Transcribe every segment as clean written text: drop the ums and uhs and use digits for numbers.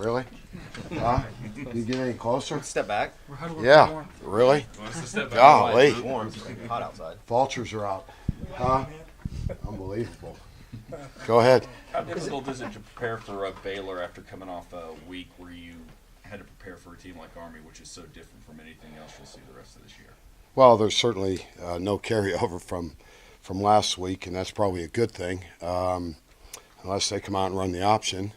Really? Huh? Can you get any closer? Step back. Yeah. Really? Golly. It's warm. It's hot outside. Vultures are out. Huh? Unbelievable. Go ahead. How difficult is it to prepare for Baylor after coming off a week where you had to prepare for a team like Army, which is so different from anything else you'll see the rest of this year? Well, there's certainly no carryover from last week, and that's probably a good thing, unless they come out and run the option.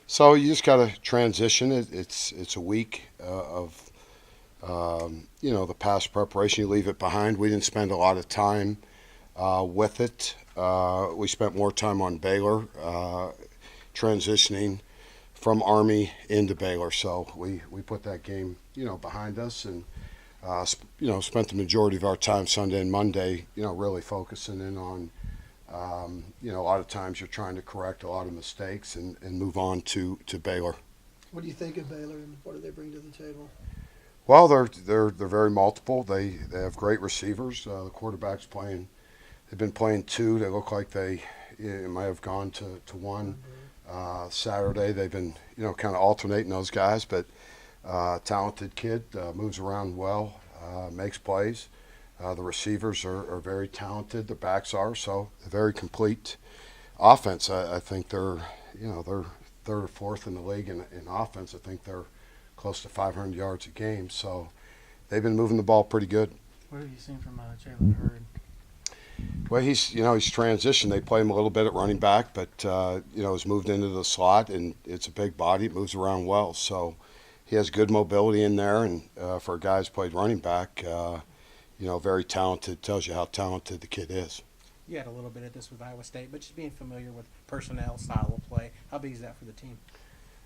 So you just got to transition. It's a week of the past preparation. You leave it behind. We didn't spend a lot of time with it. We spent more time on Baylor, transitioning from Army into Baylor. So we put that game behind us, and spent the majority of our time Sunday and Monday really focusing in on a lot of times you're trying to correct a lot of mistakes and move on to Baylor. What do you think of Baylor, and what do they bring to the table? Well, they're very multiple. They have great receivers. The quarterback's playing. They've been playing two. They look like they might have gone to one. Saturday they've been kind of alternating those guys, but talented kid, moves around well, makes plays. The receivers are very talented. The backs are, so a very complete offense. I think they're third or fourth in the league in offense. I think they're close to 500 yards a game. So they've been moving the ball pretty good. What have you seen from Jalen Hurd? Well, he's transitioned. They play him a little bit at running back, but he's moved into the slot, and it's a big body. It moves around well, so he has good mobility in there. And for a guy who's played running back, very talented. Tells you how talented the kid is. You had a little bit of this with Iowa State, but just being familiar with personnel, style of play, how big is that for the team?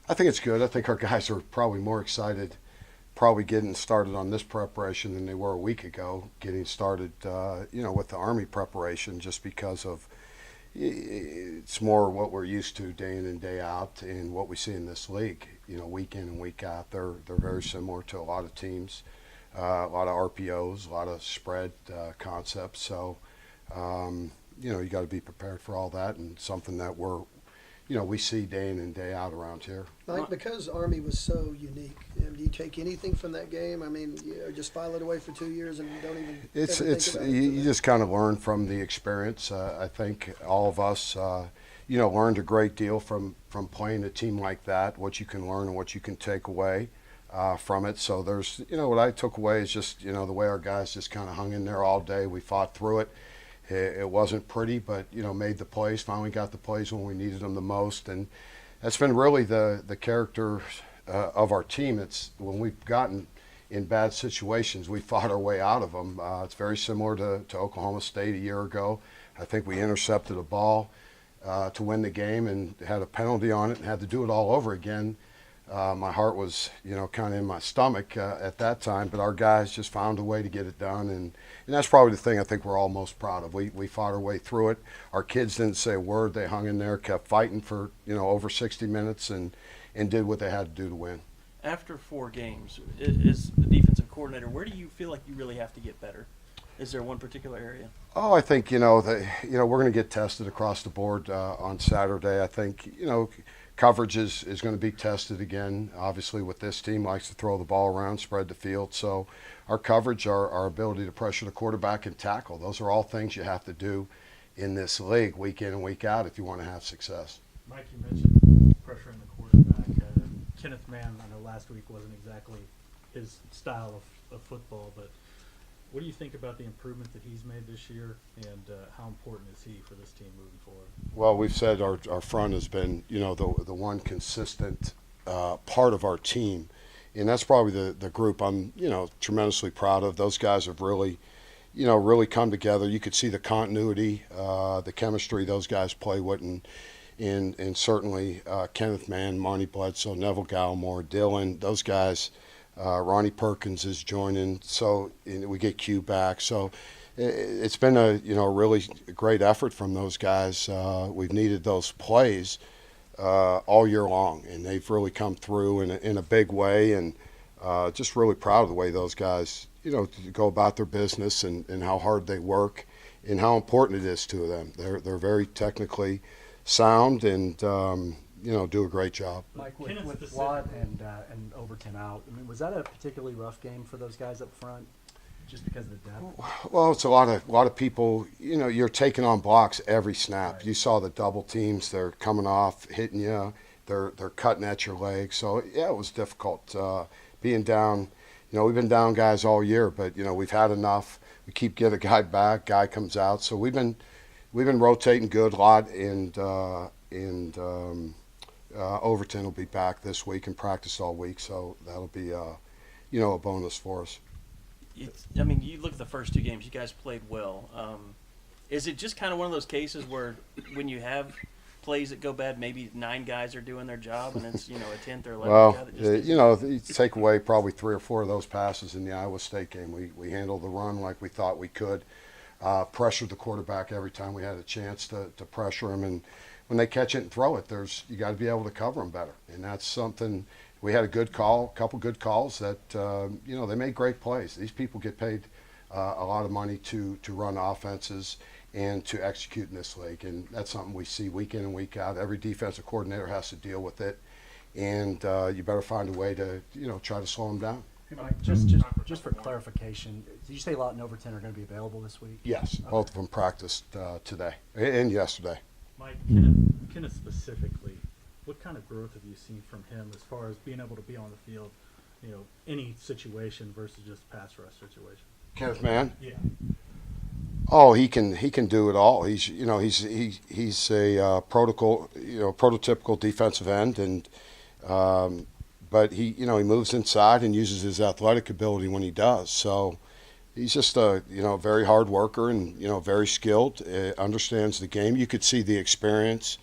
I think it's good. I think our guys are probably more excited, probably getting started on this preparation than they were a week ago, getting started, with the Army preparation, just because of it's more what we're used to day in and day out and what we see in this league, week in and week out. They're very similar to a lot of teams, a lot of RPOs, a lot of spread concepts. So, you got to be prepared for all that, and something that we see day in and day out around here. Mike, because Army was so unique, do you take anything from that game? I mean, just file it away for 2 years and don't even It's think about it? You just kind of learn from the experience. I think all of us, learned a great deal from playing a team like that, what you can learn and what you can take away from it. So there's, what I took away is just, the way our guys just kind of hung in there all day. We fought through it. It wasn't pretty, but, made the plays, finally got the plays when we needed them the most. And that's been really the character of our team. It's when we've gotten in bad situations, we fought our way out of them. It's very similar to Oklahoma State a year ago. I think we intercepted a ball to win the game and had a penalty on it and had to do it all over again. My heart was, kind of in my stomach at that time, but our guys just found a way to get it done, and that's probably the thing I think we're all most proud of. We fought our way through it. Our kids didn't say a word. They hung in there, kept fighting for, over 60 minutes and did what they had to do to win. After 4 games, as the defensive coordinator, where do you feel like you really have to get better? Is there one particular area? Oh, I think, we're going to get tested across the board on Saturday. I think, coverage is going to be tested again. Obviously, with this team, likes to throw the ball around, spread the field. So our coverage, our ability to pressure the quarterback and tackle, those are all things you have to do in this league week in and week out if you want to have success. Mike, you mentioned pressuring the quarterback. Kenneth Mann, I know last week wasn't exactly his style of football, but what do you think about the improvement that he's made this year, and how important is he for this team moving forward? Well, we've said our front has been, the one consistent part of our team, and that's probably the group I'm, tremendously proud of. Those guys have really come together. You could see the continuity, the chemistry those guys play with, and certainly Kenneth Mann, Marnie Bledsoe, Neville Gallimore, Dylan, those guys. Ronnie Perkins is joining, so we get Q back. So it's been a really great effort from those guys. We've needed those plays all year long, and they've really come through in a big way. And just really proud of the way those guys go about their business and how hard they work and how important it is to them. They're very technically sound, and do a great job. Mike, Kenneth with specific- Lott and Overton out, I mean, was that a particularly rough game for those guys up front, just because of the depth? Well, it's a lot of people. You're taking on blocks every snap. Right. You saw the double teams; they're coming off, hitting you. They're cutting at your leg. So yeah, it was difficult being down. We've been down guys all year, but we've had enough. We keep getting a guy back. Guy comes out. So we've been rotating good. Lott and Overton will be back this week and practice all week. So that'll be a bonus for us. I mean, you look at the first two games, you guys played well. Is it just kind of one of those cases where when you have plays that go bad, maybe 9 guys are doing their job and it's, a 10th or 11th Well, guy that just you take away probably 3 or 4 of those passes in the Iowa State game. We handled the run like we thought we could, pressured the quarterback every time we had a chance to pressure him. And when they catch it and throw it, you got to be able to cover them better. And that's something. We had a couple good calls that, they made great plays. These people get paid a lot of money to run offenses and to execute in this league. And that's something we see week in and week out. Every defensive coordinator has to deal with it. And you better find a way to, try to slow them down. Hey, Mike, just for clarification, did you say Lott and Overton are going to be available this week? Yes, both of them practiced today and yesterday. Mike, Kenneth specifically, what kind of growth have you seen from him as far as being able to be on the field, any situation versus just pass rush situation? Kenneth Mann? Yeah. Oh, he can do it all. He's a prototypical defensive end, and but he moves inside and uses his athletic ability when he does. So he's just a very hard worker and very skilled. Understands the game. You could see the experience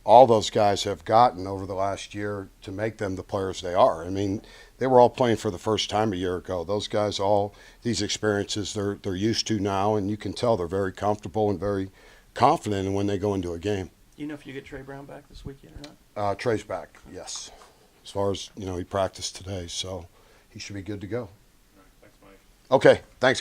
all those guys have gotten over the last year to make them the players they are. I mean, they were all playing for the first time a year ago. Those guys, all these experiences they're used to now, and you can tell they're very comfortable and very confident when they go into a game. you know if you get Trey Brown back this weekend or not? Trey's back, yes. As far as, he practiced today, so he should be good to go. Thanks, Mike. Okay, thanks.